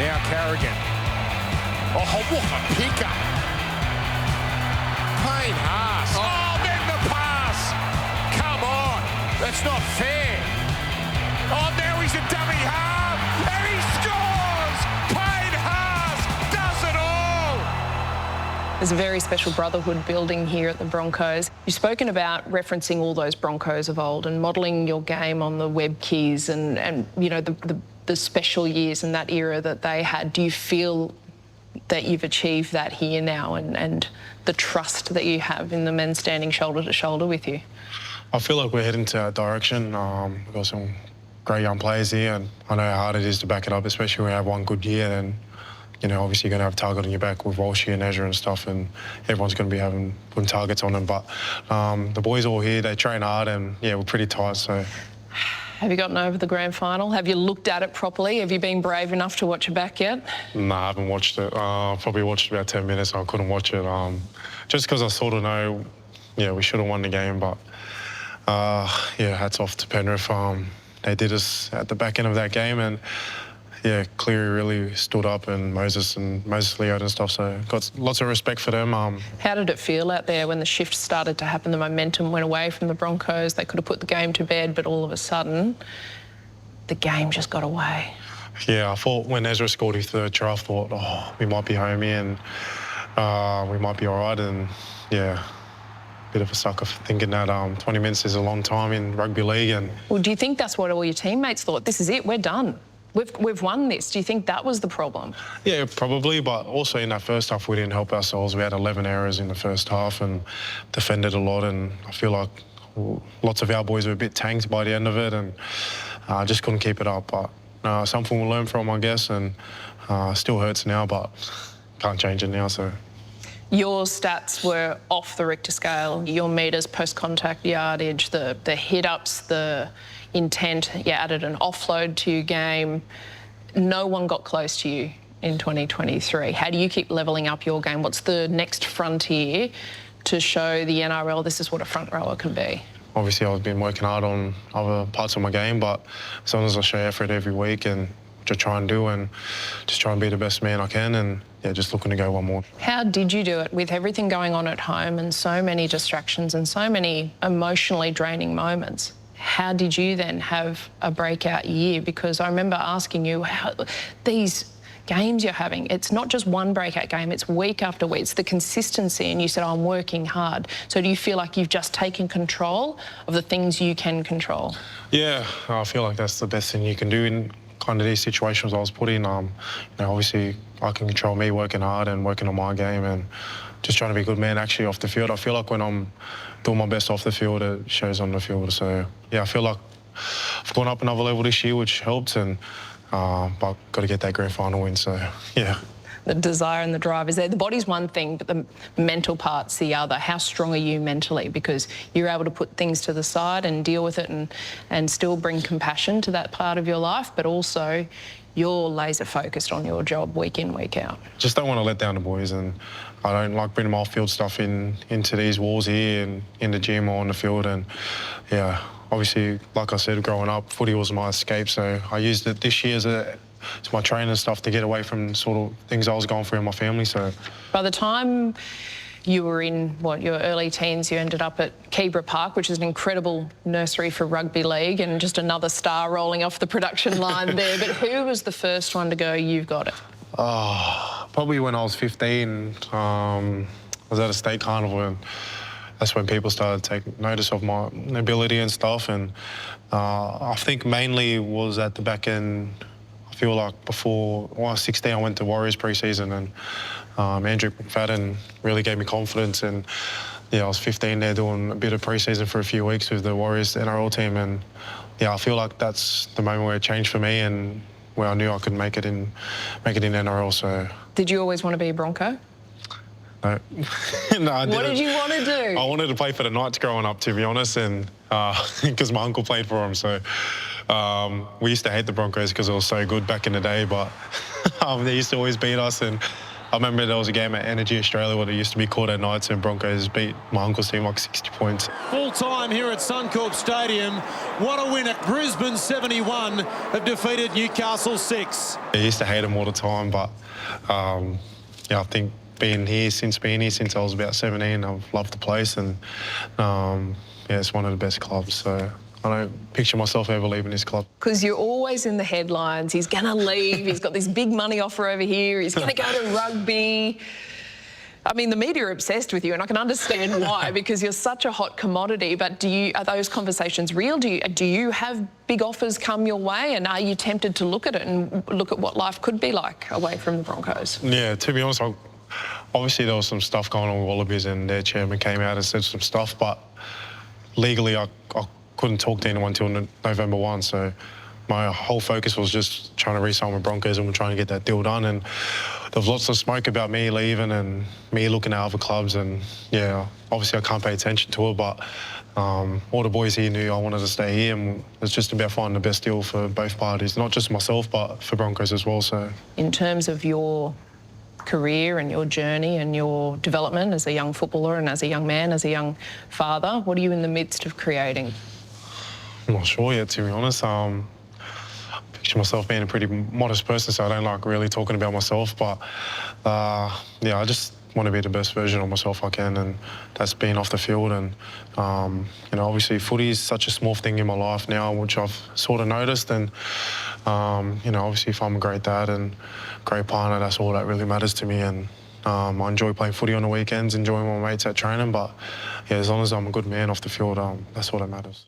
Now Carrigan. Oh, what a pickup. Payne Haas. Oh, then the pass. Come on. That's not fair. Oh, now he's a dummy half. And he scores. Payne Haas does it all. There's a very special brotherhood building here at the Broncos. You've spoken about referencing all those Broncos of old and modelling your game on the Webb keys and you know, the special years and that era that they had. Do you feel that you've achieved that here now and the trust that you have in the men standing shoulder to shoulder with you? I feel like we're heading to that direction. We've got some great young players here, and I know how hard it is to back it up, especially when we have one good year. And you know, obviously you're going to have a target on your back with Walshy and Ezra and stuff, and everyone's going to be putting targets on them. But the boys all here, they train hard, and yeah, we're pretty tight. So. Have you gotten over the grand final? Have you looked at it properly? Have you been brave enough to watch it back yet? No, I haven't watched it. Probably watched about 10 minutes. I couldn't watch it just because I sort of know, yeah, we should have won the game. But yeah, hats off to Penrith. They did us at the back end of that game, and yeah, Cleary really stood up, and Moses Leod and stuff. So got lots of respect for them. How did it feel out there when the shift started to happen? The momentum went away from the Broncos. They could have put the game to bed, but all of a sudden, the game just got away. Yeah, I thought when Ezra scored his third try, I thought, oh, we might be home here and we might be all right. And yeah, bit of a sucker for thinking that 20 minutes is a long time in rugby league. And well, do you think that's what all your teammates thought? This is it, we're done. We've won this. Do you think that was the problem? Yeah, probably, but also in that first half we didn't help ourselves. We had 11 errors in the first half and defended a lot, and I feel like lots of our boys were a bit tanked by the end of it, and just couldn't keep it up. But something we'll learn from, I guess, and still hurts now, but can't change it now, so. Your stats were off the Richter scale. Your metres, post-contact yardage, the hit-ups, the intent, you added an offload to your game. No one got close to you in 2023. How do you keep levelling up your game? What's the next frontier to show the NRL this is what a front rower can be? Obviously, I've been working hard on other parts of my game, but as long as I show effort every week and just try and do and just try and be the best man I can, and yeah, just looking to go one more. How did you do it with everything going on at home and so many distractions and so many emotionally draining moments? How did you then have a breakout year? Because I remember asking you how these games you're having, it's not just one breakout game, it's week after week, it's the consistency, and you said, oh, I'm working hard. So do you feel like you've just taken control of the things you can control? Yeah, I feel like that's the best thing you can do in kind of these situations I was put in. You know, obviously I can control me working hard and working on my game and just trying to be a good man actually off the field. I feel like when I'm doing my best off the field, it shows on the field. So yeah, I feel like I've gone up another level this year, which helped, and but got to get that grand final win. So yeah. The desire and the drive is there. The body's one thing, but the mental part's the other. How strong are you mentally? Because you're able to put things to the side and deal with it and still bring compassion to that part of your life, but also you're laser focused on your job week in, week out. Just don't want to let down the boys, and I don't like bringing my off-field stuff into these walls here and in the gym or on the field. And yeah, obviously, like I said, growing up, footy was my escape, so I used it this year as my training stuff to get away from sort of things I was going through in my family. So by the time you were in, your early teens, you ended up at Kebra Park, which is an incredible nursery for rugby league, and just another star rolling off the production line there. But who was the first one to go, you've got it? Oh, probably when I was 15. I was at a state carnival, and that's when people started to take notice of my ability and stuff. And I think mainly it was at the back end. I feel like before I was 16, I went to Warriors pre-season, and Andrew McFadden really gave me confidence. And yeah, I was 15 there doing a bit of pre-season for a few weeks with the Warriors NRL team, and yeah, I feel like that's the moment where it changed for me and where I knew I could make it in NRL. So did you always want to be a Bronco? No, no, I didn't. What did you want to do? I wanted to play for the Knights growing up, to be honest, and because my uncle played for them. So we used to hate the Broncos because it was so good back in the day, but they used to always beat us, and I remember there was a game at Energy Australia, what it used to be called at nights, and Broncos beat my uncle's team like 60 points. Full time here at Suncorp Stadium. What a win at Brisbane 71 have defeated Newcastle 6. I used to hate them all the time, but yeah, I think being here since I was about 17, I've loved the place, and yeah, it's one of the best clubs. So I don't picture myself ever leaving this club. Because you're always in the headlines. He's going to leave. He's got this big money offer over here. He's going to go to rugby. I mean, the media are obsessed with you, and I can understand why, because you're such a hot commodity. But are those conversations real? Do you have big offers come your way, and are you tempted to look at it and look at what life could be like away from the Broncos? Yeah, to be honest, obviously there was some stuff going on with Wallabies, and their chairman came out and said some stuff, but legally I couldn't talk to anyone until November 1, so my whole focus was just trying to re-sign with Broncos, and we're trying to get that deal done. And there was lots of smoke about me leaving and me looking at other clubs, and yeah, obviously I can't pay attention to it, but all the boys here knew I wanted to stay here, and it's just about finding the best deal for both parties, not just myself, but for Broncos as well. So, in terms of your career and your journey and your development as a young footballer and as a young man, as a young father, what are you in the midst of creating? I'm not sure yet, to be honest. I picture myself being a pretty modest person, so I don't like really talking about myself. But yeah, I just want to be the best version of myself I can, and that's being off the field. And you know, obviously, footy is such a small thing in my life now, which I've sort of noticed. And you know, obviously, if I'm a great dad and great partner, that's all that really matters to me. And I enjoy playing footy on the weekends, enjoying my mates at training. But yeah, as long as I'm a good man off the field, that's all that matters.